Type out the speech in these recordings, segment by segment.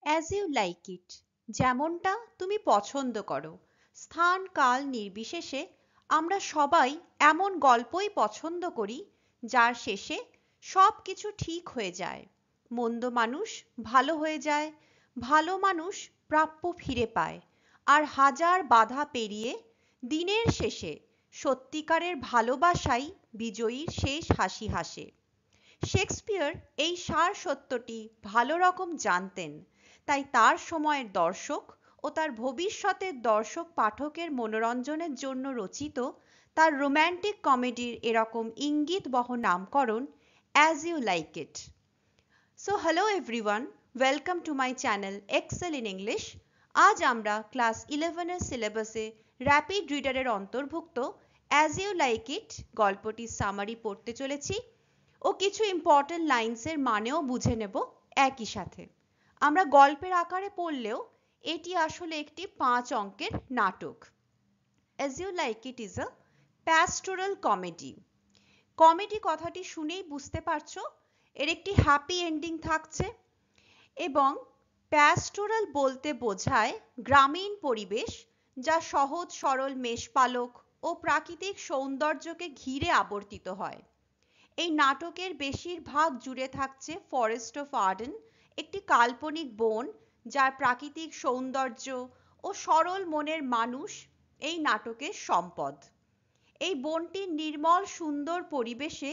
As you like ইট, যেমনটা তুমি পছন্দ করো। স্থান কাল নির্বিশেষে আমরা সবাই এমন গল্পই পছন্দ করি যার শেষে সব কিছু ঠিক হয়ে যায়, মন্দ মানুষ ভালো হয়ে যায়, ভালো মানুষ প্রাপ্য ফিরে পায়, আর হাজার বাধা পেরিয়ে দিনের শেষে সত্যিকারের ভালোবাসাই বিজয়ীর শেষ হাসি হাসে। শেক্সপিয়র এই সার সত্যটি ভালো রকম জানতেন, তাই তার সময়ের দর্শক ও তার ভবিষ্যতের দর্শক পাঠকের মনোরঞ্জনের জন্য রচিত তার রোম্যান্টিক কমেডির এরকম ইঙ্গিতবহ নামকরণ as you like it. So hello everyone, welcome to my channel excel in English. আজ আমরা ক্লাস 11-এর সিলেবাসে র্যাপিড রিডারের অন্তর্ভুক্ত অ্যাজ ইউ লাইক ইট গল্পটির সামারি পড়তে চলেছি ও কিছু ইম্পর্টেন্ট লাইন্সের মানেও বুঝে নেব একই সাথে। আমরা গল্পের আকারে পড়লেও এটি আসলে একটি 5 অঙ্কের নাটক। As you like it is a pastoral comedy. Comedy কথাটি শুনেই বুঝতে পারছো এর একটি হ্যাপি এন্ডিং থাকছে, এবং প্যাস্টোরাল বলতে বোঝায় গ্রামীণ পরিবেশ যা সহজ সরল মেষপালক ও প্রাকৃতিক সৌন্দর্যকে ঘিরে আবর্তিত হয়। এই নাটকের বেশিরভাগ জুড়ে থাকছে ফরেস্ট অফ আর্ডেন, একটি কাল্পনিক বন যার প্রাকৃতিক সৌন্দর্য ও সরল মনের মানুষ এই নাটকের সম্পদ। এই বনটির নির্মল সুন্দর পরিবেশে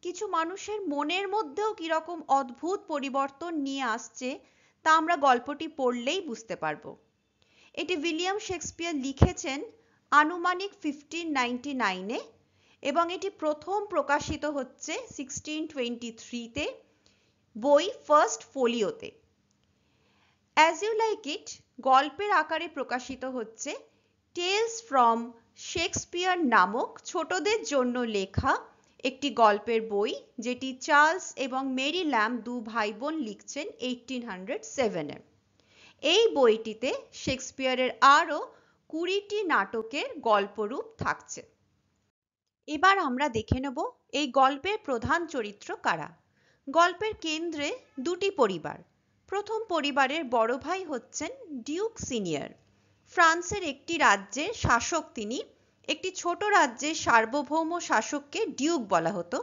কিছু মানুষের মনের মধ্যেও কিরকম অদ্ভুত পরিবর্তন নিয়ে আসছে তা আমরা গল্পটি পড়লেই বুঝতে পারবো। এটি উইলিয়াম শেক্সপিয়র লিখেছেন আনুমানিক 1599-এ এবং এটি প্রথম প্রকাশিত হচ্ছে 1623-তে বই ফার্স্ট ফোলিওতে। অ্যাজ ইউ লাইক ইট গল্পের আকারে প্রকাশিত হচ্ছে টেলস ফ্রম শেক্সপিয়র নামক ছোটদের জন্য লেখা একটি গল্পের বই, যেটি চার্লস এবং মেরি ল্যাম্ব দু ভাই বোন লিখছেন 1807-এ। এই বইটিতে শেক্সপিয়রের আরও 20টি নাটকের গল্পরূপ থাকছে। এবার আমরা দেখে নেব এই গল্পের প্রধান চরিত্র কারা। গল্পের কেন্দ্রে দুটি পরিবার। প্রথম পরিবারের বড় ভাই হচ্ছেন ডিউক সিনিয়র। ফ্রান্সের একটি রাজ্যের শাসক তিনি। একটি ছোট রাজ্যের সার্বভৌম শাসককে ডিউক বলা হতো।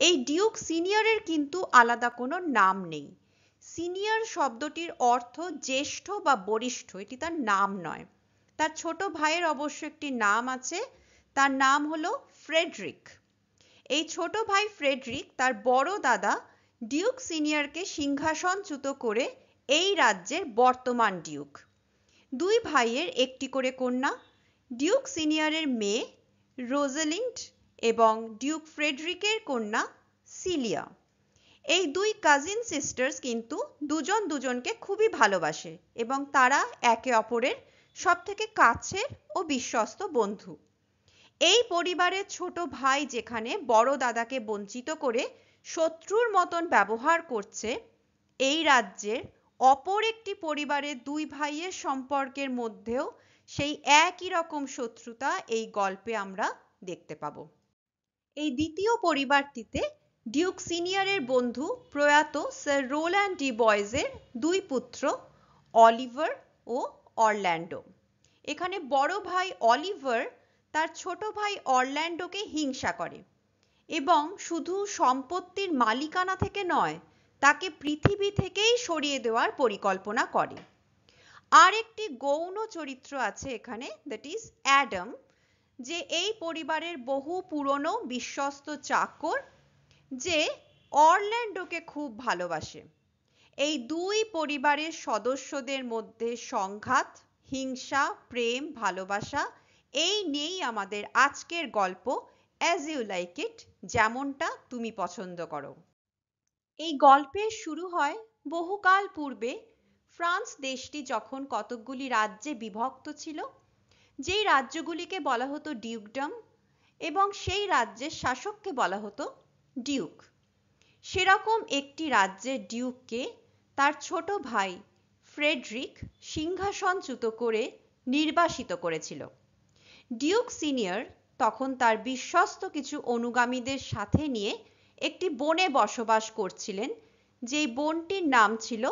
এই ডিউক সিনিয়রের কিন্তু আলাদা কোনো নাম নেই। সিনিয়র শব্দটির অর্থ জ্যেষ্ঠ বা বরিষ্ঠ, এটি তার নাম নয়। তার ছোট ভাইয়ের অবশ্য একটি নাম আছে, তার নাম হলো ফ্রেডরিক। এই ছোট ভাই ফ্রেডরিক তার বড় দাদা ডিউক সিনিয়রকে সিংহাসনচ্যুত করে এই রাজ্যের বর্তমান ডিউক। দুই ভাইয়ের একটি করে কন্যা, ডিউক সিনিয়রের মেয়ে রোজালিন্ড এবং ডিউক ফ্রেডরিকের কন্যা সিলিয়া। এই দুই কাজিন সিস্টার্স কিন্তু দুজন দুজনকে খুবই ভালোবাসে এবং তারা একে অপরের সবথেকে কাছের ও বিশ্বস্ত বন্ধু। এই পরিবারের ছোট ভাই যেখানে বড় দাদাকে বঞ্চিত করে শত্রুর মতন ব্যবহার করছে, এই রাজ্যের অপর একটি পরিবারের দুই ভাইয়ের সম্পর্কের মধ্যেও সেই একই রকম শত্রুতা এই গল্পে আমরা দেখতে পাবো। এই দ্বিতীয় পরিবারটিতে ডিউক সিনিয়রের বন্ধু প্রয়াত স্যার রোল্যান্ড ডি বয়েজের দুই পুত্র অলিভার ও অরল্যান্ডো। এখানে বড় ভাই অলিভার তার ছোট ভাই অরল্যান্ডোকে হিংসা করে এবং শুধু সম্পত্তির মালিকানা থেকে নয়, তাকে পৃথিবী থেকেই সরিয়ে দেওয়ার পরিকল্পনা করে। আর একটি গৌণ চরিত্র আছে এখানে, দ্যাট ইজ অ্যাডাম, যে এই পরিবারের বহু পুরনো বিশ্বস্ত চাকর, যে অরল্যান্ডোকে খুব ভালোবাসে। এই দুই পরিবারের সদস্যদের মধ্যে সংঘাত, হিংসা, প্রেম, ভালোবাসা এই নিয়েই আমাদের আজকের গল্প অ্যাজ ইউ লাইক ইট, যেমনটা তুমি পছন্দ করো। এই গল্পের শুরু হয় বহুকাল পূর্বে। ফ্রান্স দেশটি যখন কতকগুলি রাজ্যে বিভক্ত ছিল, যেই রাজ্যগুলিকে বলা হতো ডিউকডম এবং সেই রাজ্যের শাসককে বলা হতো ডিউক। সেরকম একটি রাজ্যের ডিউককে তার ছোট ভাই ফ্রেডরিক সিংহাসনচ্যুত করে নির্বাসিত করেছিল। ডিউক সিনিয়র তখন তার বিশ্বস্ত কিছু অনুগামীদের সাথে নিয়ে একটি বনে বসবাস করছিলেন, যেই বনটির নাম ছিল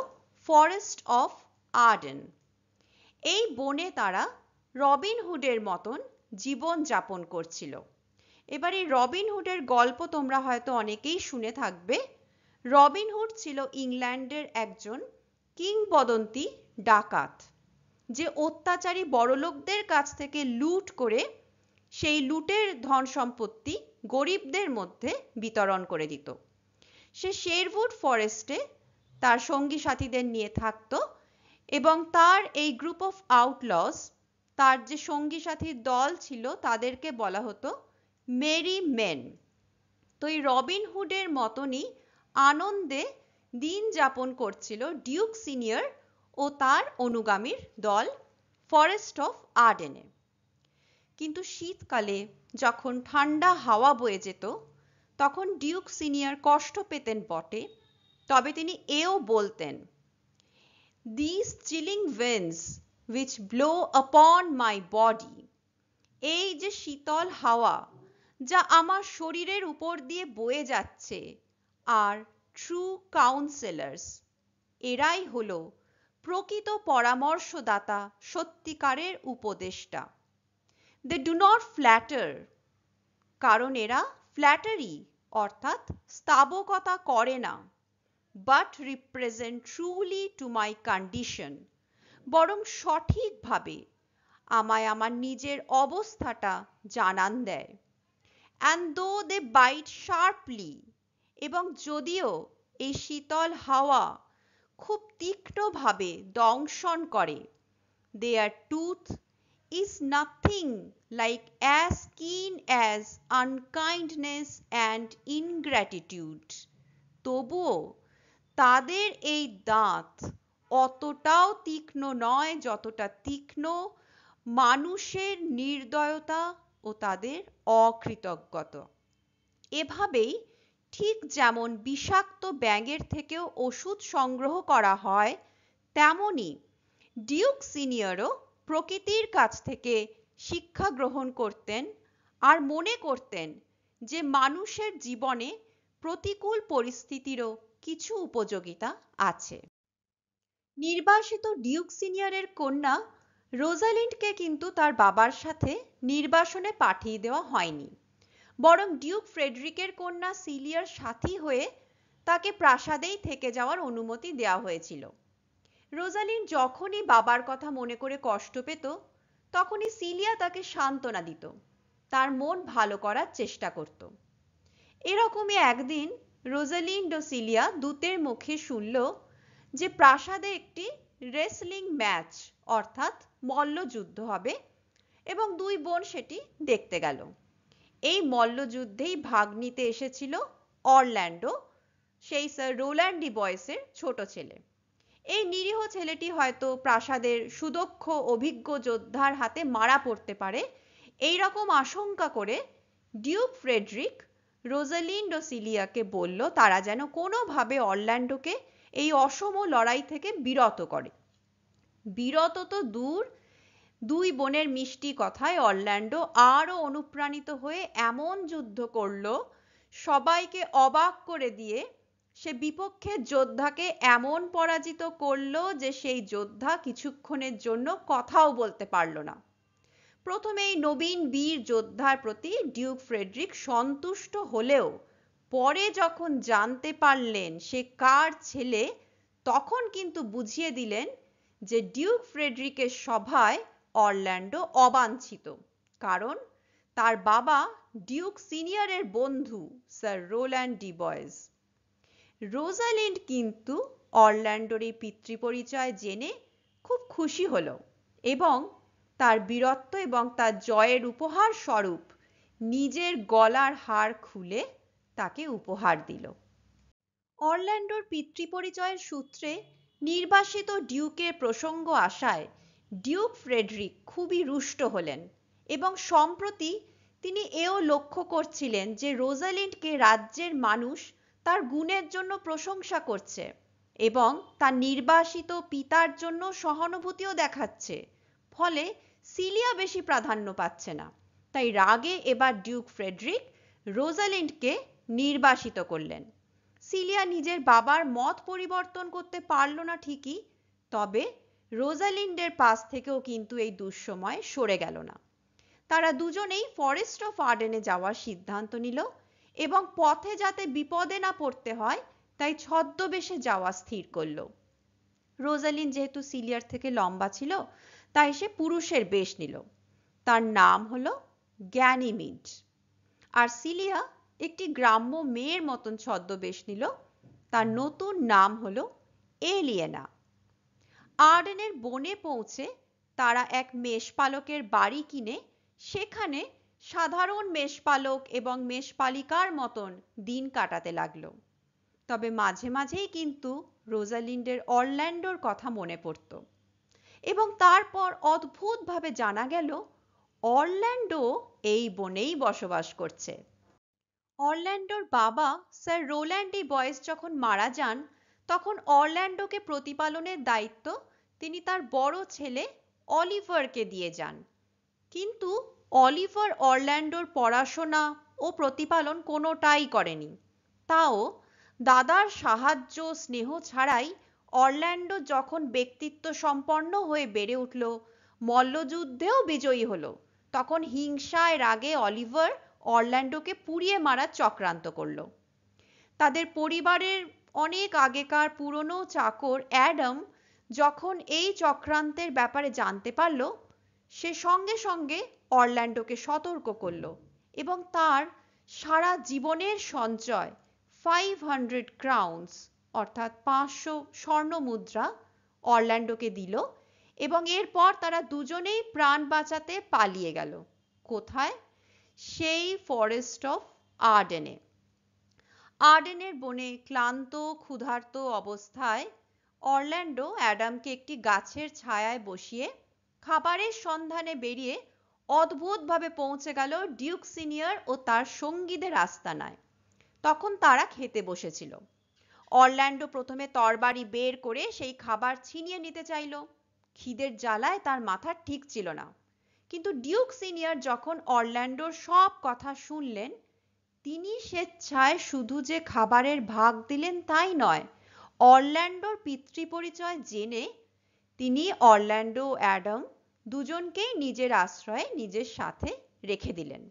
ফরেস্ট অফ আর্ডেন। এই বনে তারা রবিনহুডের মতন জীবন যাপন করছিল। এবার এই রবিনহুডের গল্প তোমরা হয়তো অনেকেই শুনে থাকবে। রবিনহুড ছিল ইংল্যান্ডের একজন কিংবদন্তি ডাকাত, যে অত্যাচারী বড়লোকদের কাছ থেকে লুট করে সেই লুটের ধন সম্পত্তি গরিবদের মধ্যে বিতরণ করে দিত। সে শেরউড ফরেস্টে তার সঙ্গী সাথীদের নিয়ে থাকতো এবং তার এই গ্রুপ অফ আউটলস, তার যে সঙ্গী সাথীর দল ছিল, তাদেরকে বলা হতো মেরি মেন। তো এই রবিনহুডের মতনই আনন্দে দিন যাপন করছিল ডিউক সিনিয়র ও তার অনুগামীর দল ফরেস্ট অফ আর্ডেনে। কিন্তু শীতকালে যখন ঠান্ডা হাওয়া বয়ে যেত, তখন ডিউক সিনিয়র কষ্ট পেতেন বটে, তবে তিনি এও বলতেন, "These chilling winds which blow upon my body", এই যে শীতল হাওয়া যা আমার শরীরের উপর দিয়ে বয়ে যাচ্ছে, আর ট্রু কাউন্সেলার্স, এরাই হলো প্রকৃত পরামর্শদাতা, সত্যিকারের উপদেষ্টা। They do not flatter, কারণ এরা ফ্ল্যাটারি অর্থাৎ স্তাবকতা করে না, but represent truly to my condition, বরং সঠিকভাবে আমায় আমার নিজের অবস্থাটা জানান দেয়। And though they bite sharply, এবং যদিও এই শীতল হাওয়া খুব তীক্ষ্ণভাবে দংশন করে, their tooth is nothing like as keen as unkindness and ingratitude, তবুও তাদের এই দাঁত অতটাও তীক্ষ্ণ নয় যতটা তীক্ষ্ণ মানুষের নির্দয়তা ও তাদের অকৃতজ্ঞতা। এভাবেই ঠিক যেমন বিষাক্ত ব্যাঙের থেকেও ওষুধ সংগ্রহ করা হয়, তেমনি ডিউক সিনিয়রও প্রকৃতির কাছ থেকে শিক্ষা গ্রহণ করতেন আর মনে করতেন যে মানুষের জীবনে প্রতিকূল পরিস্থিতিরও কিছু উপযোগিতা আছে। নির্বাসিত ডিউক সিনিয়রের কন্যা রোজালিন্ডকে কিন্তু তার বাবার সাথে নির্বাসনে পাঠিয়ে দেওয়া হয়নি, বরং ডিউক ফ্রেডরিকের কন্যা সিলিয়ার সাথী হয়ে তাকে প্রাসাদেই থেকে যাওয়ার অনুমতি দেওয়া হয়েছিল। রোজালিন্ড যখনই বাবার কথা মনে করে কষ্ট পেত, তখনই সিলিয়া তাকে সান্ত্বনা দিত, তার মন ভালো করার চেষ্টা করত। এরকমই একদিন রোজালিন্ড ও সিলিয়া দূতের মুখে শুনল যে প্রাসাদে একটি রেসলিং ম্যাচ অর্থাৎ মল্লযুদ্ধ হবে, এবং দুই বোন সেটি দেখতে গেল। এই মল্লযুদ্ধেই ভাগ নিতে এসেছিল অরল্যান্ডো, সেই স্যার রোল্যান্ড ডি বয়েসের ছোট ছেলে। এই নিরীহ ছেলেটি হয়তো প্রাসাদের সুদক্ষ অভিজ্ঞ যোদ্ধার হাতে মারা পড়তে পারে, এই রকম আশঙ্কা করে ডিউক ফ্রেডরিক রোজালিন্ড ও সিলিয়াকে বলল তারা যেন কোনোভাবে অরল্যান্ডোকে এই অসম লড়াই থেকে বিরত করে। বিরত তো দূর, দুই বোনের মিষ্টি কথায় অরল্যান্ডো আরো অনুপ্রাণিত হয়ে এমন যুদ্ধ করল, সবাইকে অবাক করে দিয়ে সে বিপক্ষের যোদ্ধাকে এমন পরাজিত করল যে সেই যোদ্ধা কিছুক্ষণের জন্য কথাও বলতে পারল না। প্রথমে এই নবীন বীর যোদ্ধার প্রতি ডিউক ফ্রেডরিক সন্তুষ্ট হলেও পরে যখন জানতে পারলেন সে কার ছেলে, তখন কিন্তু বুঝিয়ে দিলেন যে ডিউক ফ্রেডরিকের সভায় অরল্যান্ডো অবাঞ্ছিত, কারণ তার বাবা ডিউক সিনিয়রের বন্ধু স্যার রোল্যান্ড ডি বয়েস। রোজালিন্ড কিন্তু অরল্যান্ডোর এই পিতৃপরিচয় জেনে খুব খুশি হল এবং তার বীরত্ব এবং তার জয়ের উপহার স্বরূপ নিজের গলার হার খুলে তাকে উপহার দিল। অরল্যান্ডোর পিতৃপরিচয়ের সূত্রে নির্বাসিত ডিউকের প্রসঙ্গ আসায় ডিউক ফ্রেডরিক খুবই রুষ্ট হলেন এবং সম্প্রতি তিনি এও লক্ষ্য করছিলেন যে রোজালিন্ডকে রাজ্যের মানুষ তার গুণের জন্য প্রশংসা করছে এবং তার নির্বাসিত পিতার জন্য সহানুভূতিও দেখাচ্ছে, ফলে সিলিয়া বেশি প্রাধান্য পাচ্ছে না। তাই রাগে এবার ডিউক ফ্রেডরিক রোজালিন্ডকে নির্বাসিত করলেন। সিলিয়া নিজের বাবার মত পরিবর্তন করতে পারল না ঠিকই, তবে রোজালিন্ডের পাশ থেকেও কিন্তু এই দুঃসময় সরে গেল না। তারা দুজনেই ফরেস্ট অফ আর্ডেনে যাওয়ার সিদ্ধান্ত নিল এবং পথে যাতে বিপদে না পড়তে হয় তাই ছদ্মবেশে যাওয়া স্থির করল। রোজালিন যেহেতু সিলিয়ার থেকে লম্বা ছিল তাই সে পুরুষের বেশ নিল। তার নাম হলো গ্যানিমিড। আর সিলিয়া একটি গ্রাম্য মেয়ের মতন ছদ্মবেশ নিল। তার নতুন নাম হলো এলিয়েনা। আর্ডেনের বনে পৌঁছে তারা এক মেষপালকের বাড়ি কিনে সেখানে সাধারণ মেষপালক এবং মেষপালিকার মতন দিন কাটাতে লাগলো। তবে মাঝে মাঝেই কিন্তু রোজালিন্ডের অরল্যান্ডোর কথা মনে পড়ত এবং তারপর অদ্ভুতভাবে জানা গেল অরল্যান্ডো এই বনেই বসবাস করছে। অরল্যান্ডোর বাবা স্যার রোল্যান্ড বয়েস যখন মারা যান তখন অরল্যান্ডোকে প্রতিপালনের দায়িত্ব তিনি তার বড় ছেলে অলিভারকে দিয়ে যান। কিন্তু অলিভার অরল্যান্ডোর পড়াশোনা ও প্রতিপালন কোনোটাই করেনি। তাও দাদার সাহায্য স্নেহ ছাড়াই অরল্যান্ডো যখন ব্যক্তিত্ব সম্পন্ন হয়ে বেড়ে উঠল, মল্লযুদ্ধেও বিজয়ী হলো, তখন হিংসায় রাগে অলিভার অরল্যান্ডোকে পুড়িয়ে মারার চক্রান্ত করল। তাদের পরিবারের অনেক আগেকার পুরনো চাকর অ্যাডাম যখন এই চক্রান্তের ব্যাপারে জানতে পারল, সে সঙ্গে সঙ্গে অরল্যান্ডোকে সতর্ক করল এবং তার সারা জীবনের সঞ্চয় 500 ক্রাউন্স অর্থাৎ 500 স্বর্ণ মুদ্রা অরল্যান্ডোকে দিল এবং এরপর তারা দুজনেই প্রাণ বাঁচাতে পালিয়ে গেল। কোথায়? সেই ফরেস্ট অফ আর্ডেনে। আর্ডেনের বনে ক্লান্ত ক্ষুধার্ত অবস্থায় অরল্যান্ডো অ্যাডামকে একটি গাছের ছায়ায় বসিয়ে খাবারের সন্ধানে বেরিয়ে অদ্ভুতভাবে পৌঁছে গেল ডিউক সিনিয়র ও তার সঙ্গীদের আস্তানায়। তখন তারা খেতে বসেছিল। অরল্যান্ডো প্রথমে তরবারি বের করে সেই খাবার ছিনিয়ে নিতে চাইল। খিদের জ্বালায় তার মাথা ঠিক ছিল না। কিন্তু ডিউক সিনিয়র যখন অরল্যান্ডোর সব কথা শুনলেন, তিনি স্বেচ্ছায় শুধু যে খাবারের ভাগ দিলেন তাই নয়, অরল্যান্ডোর পিতৃপরিচয় জেনে তিনি অরল্যান্ডো ও অ্যাডাম দুজনকেই নিজের আশ্রয়ে নিজের সাথে রেখে দিলেন।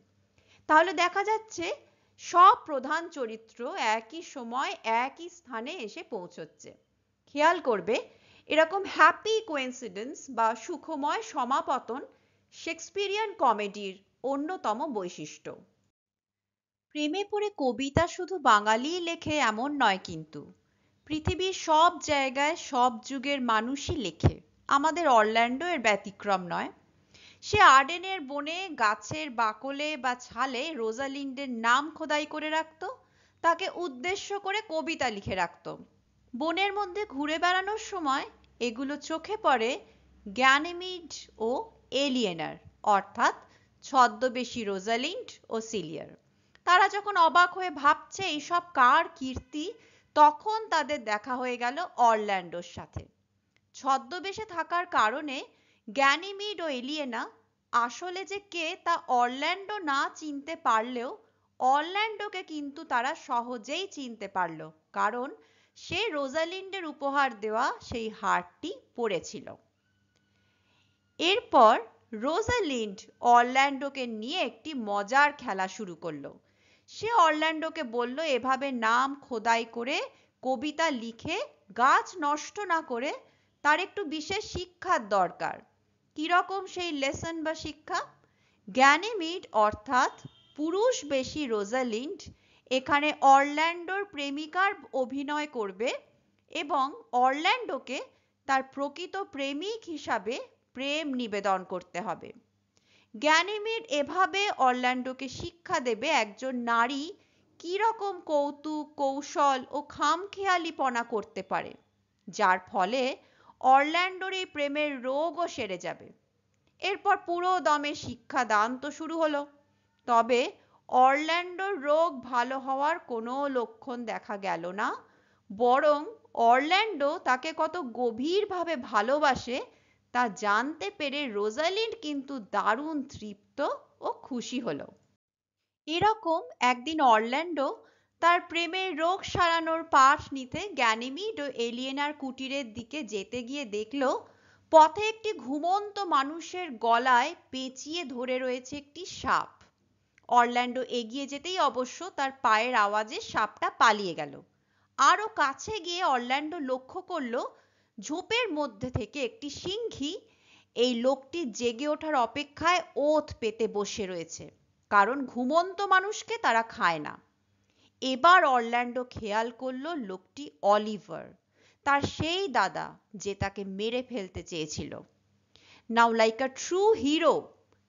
তাহলে দেখা যাচ্ছে সব প্রধান চরিত্র একই সময় একই স্থানে এসে পৌঁছচ্ছে। খেয়াল করবে, এরকম হ্যাপি কোইন্সিডেন্স বা সুখময় সমাপতন শেক্সপিয়ারিয়ান কমেডির অন্যতম বৈশিষ্ট্য। প্রেমে পড়ে কবিতা শুধু বাঙালিই লেখে এমন নয়, কিন্তু পৃথিবীর সব জায়গায় সব যুগের মানুষই লেখে। আমাদের অরল্যান্ডো এর ব্যতিক্রম নয়। সে আর্ডেনের বনে গাছের বাকলে বা ছালে রোজালিন্ডের নাম খোদাই করে রাখত, তাকে উদ্দেশ্য করে কবিতা লিখে রাখত। বনের মধ্যে ঘুরে বেড়ানোর সময় এগুলো চোখে পড়ে গ্যানিমিড ও এলিয়েনার, অর্থাৎ ছদ্মবেশী রোজালিন্ড ও সিলিয়ার। তারা যখন অবাক হয়ে ভাবছে এইসব কার কীর্তি, তখন তাদের দেখা হয়ে গেল অরল্যান্ডোর সাথে। ছদ্মবেশে থাকার কারণে গ্যানিমিড ও এলিয়েনা আসলে যে কে তা অরল্যান্ডো না চিনতে পারলেও অরল্যান্ডোকে কিন্তু তারা সহজেই চিনতে পারল, কারণ সে রোজালিন্ডের উপহার দেওয়া সেই হারটি পরেছিল। এরপর রোজালিন্ড অরল্যান্ডোকে নিয়ে একটি মজার খেলা শুরু করলো। সে অরল্যান্ডোকে বলল এভাবে নাম খোদাই করে কবিতা লিখে গাছ নষ্ট না করে তার একটু বিশেষ শিক্ষার দরকার। কিরকম সেই লেসন বা শিক্ষা? গ্যানিমিড অর্থাৎ পুরুষ বেশি রোজালিন্ড এখানে অরল্যান্ডোর প্রেমিকার অভিনয় করবে এবং অরল্যান্ডোকে তার প্রকৃত প্রেমিক হিসাবে প্রেম নিবেদন করতে হবে। গ্যানিমিড এভাবে অরল্যান্ডোকে শিক্ষা দেবে একজন নারী কিরকম কৌতুক কৌশল ও খামখেয়ালিপনা করতে পারে, যার ফলে অরল্যান্ডোর এই প্রেমের রোগও সেরে যাবে। এরপর পুরো দমে শিক্ষাদান তো শুরু হলো। তবে অরল্যান্ডোর রোগ ভালো হওয়ার কোনো লক্ষণ দেখা গেল না, বরং অরল্যান্ডো তাকে কত গভীরভাবে ভালোবাসে তা জানতে পেরে রোজালিন্ড কিন্তু দারুণ তৃপ্ত ও খুশি হলো। এরকম একদিন অরল্যান্ডো তার প্রেমের রোগ সারানোর পাঠ নিতে গ্যানিমিড ও এলিয়েনার কুটিরের দিকে যেতে গিয়ে দেখল পথে একটি ঘুমন্ত মানুষের গলায় পেঁচিয়ে ধরে রয়েছে একটি সাপ। অরল্যান্ডো এগিয়ে যেতেই অবশ্য তার পায়ের আওয়াজে সাপটা পালিয়ে গেল। আরো কাছে গিয়ে অরল্যান্ডো লক্ষ্য করল ঝোপের মধ্যে থেকে একটি সিংহী এই লোকটির জেগে ওঠার অপেক্ষায় ওঁত পেতে বসে রয়েছে, কারণ ঘুমন্ত মানুষকে তারা খায় না। এবার অরল্যান্ডো খেয়াল করলো লোকটি অলিভার, তার সেই দাদা যে তাকে মেরে ফেলতে চেয়েছিল। নাও লাইক আ ট্রু হিরো,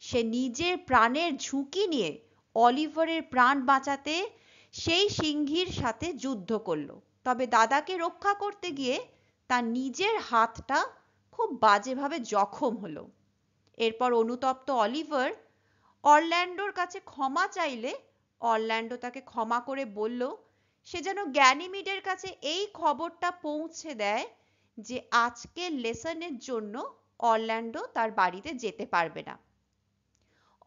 সে নিজের প্রাণের ঝুঁকি নিয়ে অলিভারের প্রাণ বাঁচাতে সেই সিংহীর সাথে যুদ্ধ করলো। তবে দাদাকে রক্ষা করতে গিয়ে তার নিজের হাতটা খুব বাজেভাবে জখম হলো। এরপর অনুতপ্ত অলিভার অরল্যান্ডোর কাছে ক্ষমা চাইলে অরল্যান্ডো তাকে ক্ষমা করে বলল সে যেন গ্যানিমিডের কাছে এই খবরটা পৌঁছে দেয় যে আজকের লেসনের জন্য অরল্যান্ডো তার বাড়িতে যেতে পারবে না।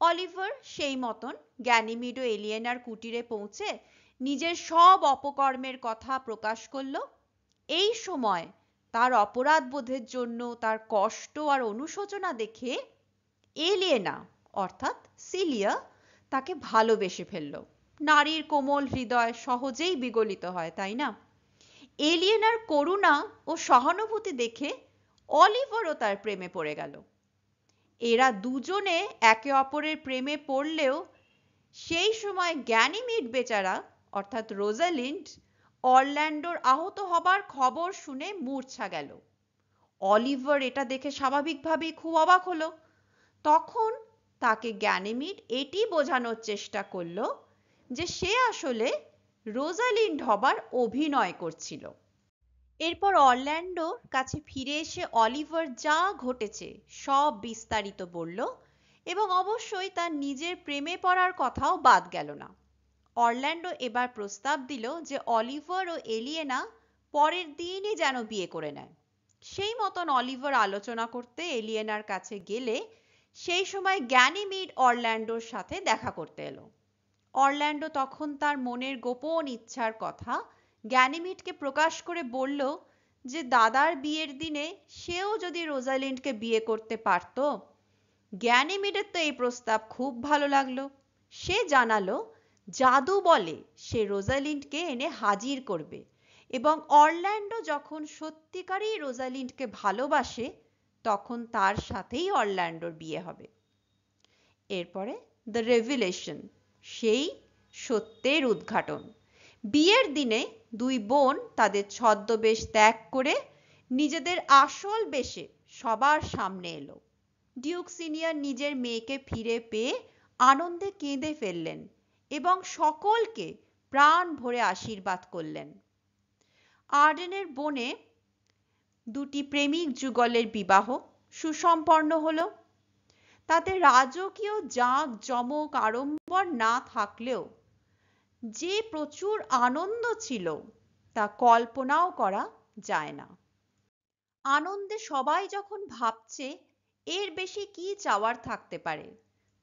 অলিভার সেই মতন গ্যানিমিড ও এলিয়েনার কুটিরে পৌঁছে নিজের সব অপকর্মের কথা প্রকাশ করল। এই সময় তার অপরাধ বোধের জন্য তার কষ্ট আর অনুশোচনা দেখে এলিয়েনা অর্থাৎ সিলিয়া তাকে ভালোবেসে ফেলল। নারীর কোমল হৃদয় সহজেই বিগলিত হয়, তাই না? এলিয়েনার করুণা ও সহানুভূতি দেখে অলিভারও তার প্রেমে পড়ে গেল। এরা দুজনে একে অপরের প্রেমে পড়লেও সেই সময় গ্যানিমিড বেচারা অর্থাৎ রোজালিন্ড অরল্যান্ডোর আহত হবার খবর শুনে মূর্ছা গেল। অলিভার এটা দেখে স্বাভাবিকভাবেই খুব অবাক হলো। তখন তাকে গ্যানিমিড এটি বোঝানোর চেষ্টা করলো যে সে আসলে রোজালিন্ড হবার অভিনয় করছিল। এরপর অরল্যান্ডোর কাছে ফিরে এসে অলিভার যা ঘটেছে সব বিস্তারিত বলল এবং অবশ্যই তার নিজের প্রেমে পড়ার কথাও বাদ গেল না। অরল্যান্ডো এবার প্রস্তাব দিল যে অলিভার ও এলিয়েনা পরের দিনই যেন বিয়ে করে নেয়। সেই মতন অলিভার আলোচনা করতে এলিয়েনার কাছে গেলে সেই সময় গ্যানিমিড অরল্যান্ডোর সাথে দেখা করতে এলো। অরল্যান্ডো তখন তার মনের গোপন ইচ্ছার কথা গ্যানিমিডকে প্রকাশ করে বলল যে দাদার বিয়ের দিনে সেও যদি রোজালিন্ডকে বিয়ে করতে পারত। গ্যানিমিডের তো এই প্রস্তাব খুব ভালো লাগলো। সে জানালো জাদু বলে সে রোজালিন্ডকে এনে হাজির করবে এবং অরল্যান্ডো যখন সত্যিকারই রোজালিন্ডকে ভালোবাসে তখন তার সাথেই অরল্যান্ডোর বিয়ে হবে। এরপরে দ্য রেভিলেশন, সেই সত্যের উদ্ঘাটন। বিয়ের দিনে দুই বোন তাদের ছদ্মবেশ ত্যাগ করে নিজেদের আসল বেশে সবার সামনে এলো। ডিউক সিনিয়র নিজের মেয়েকে ফিরে পেয়ে আনন্দে কেঁদে ফেললেন এবং সকলকে প্রাণ ভরে আশীর্বাদ করলেন। আর্ডেনের বনে দুটি প্রেমিক যুগলের বিবাহ সুসম্পন্ন হলো। তাতে রাজকীয় জাঁক জমক আড়ম্বর না থাকলেও যে প্রচুর আনন্দ ছিল তা কল্পনাও করা যায় না। আনন্দে সবাই যখন ভাবছে এর বেশি কি চাওয়ার থাকতে পারে,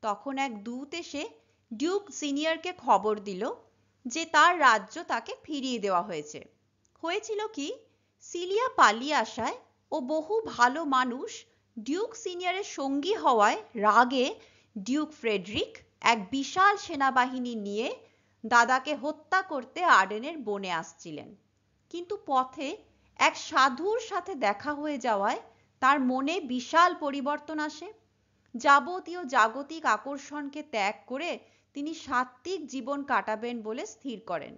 তখন এক দূত এসে ডিউক সিনিয়রকে খবর দিল যে তার রাজ্য তাকে ফিরিয়ে দেওয়া হয়েছে। হয়েছিল কি, সিলিয়া পালিয়ে আসায় ও বহু ভালো মানুষ ডিউক সিনিয়রের সঙ্গী হওয়ায় রাগে ডিউক ফ্রেডরিক এক বিশাল সেনাবাহিনী নিয়ে দাদাকে হত্যা করতে আর্ডেনের বনে আসছিলেন। কিন্তু পথে এক সাধুর সাথে দেখা হয়ে যাওয়ায় তার মনে বিশাল পরিবর্তন আসে। যাবতীয় জাগতিক আকর্ষণকে ত্যাগ করে তিনি সাত্ত্বিক জীবন কাটাবেন বলে স্থির করেন।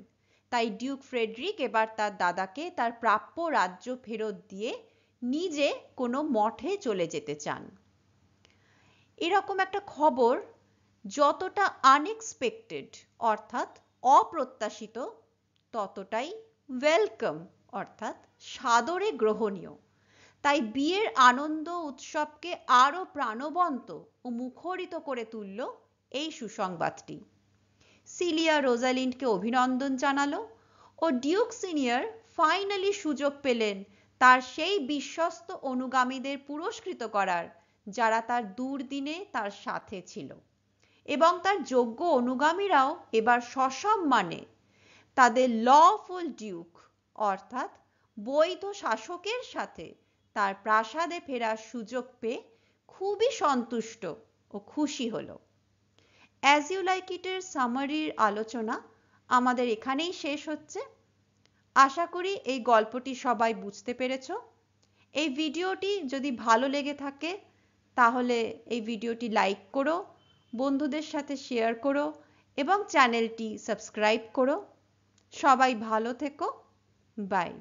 তাই ডিউক ফ্রেডরিক এবার তার দাদাকে তার প্রাপ্য রাজ্য ফেরত দিয়ে নিজে কোনো মঠে চলে যেতে চান। এরকম একটা খবর যতটা আনএক্সপেক্টেড অর্থাৎ অপ্রত্যাশিত ততটাই ওয়েলকাম অর্থাৎ সাদরে গ্রহণীয়। তাই বিয়ের আনন্দ উৎসবকে আরো প্রাণবন্ত ও মুখরিত করে তুলল এই সুসংবাদটি। সিলিয়া রোজালিন্ডকে অভিনন্দন জানালো ও ডিউক সিনিয়র ফাইনালি সুযোগ পেলেন তার সেই বিশ্বস্ত অনুগামীদের পুরস্কৃত করার যারা তার দুর্দিনে তার সাথে ছিল, এবং তার যোগ্য অনুগামীরাও এবার সসম্মানে তাদের লফুল ডিউক অর্থাৎ বৈধ শাসকের সাথে তার প্রাসাদে ফেরার সুযোগ পেয়ে খুবই সন্তুষ্ট ও খুশি হলো। অ্যাজ ইউ লাইক ইটের সামারির আলোচনা আমাদের এখানেই শেষ হচ্ছে। আশা করি এই গল্পটি সবাই বুঝতে পেরেছ। এই ভিডিওটি যদি ভালো লেগে থাকে তাহলে এই ভিডিওটি লাইক করো, বন্ধুদের সাথে শেয়ার করো এবং চ্যানেলটি সাবস্ক্রাইব করো। সবাই ভালো থেকো। বাই।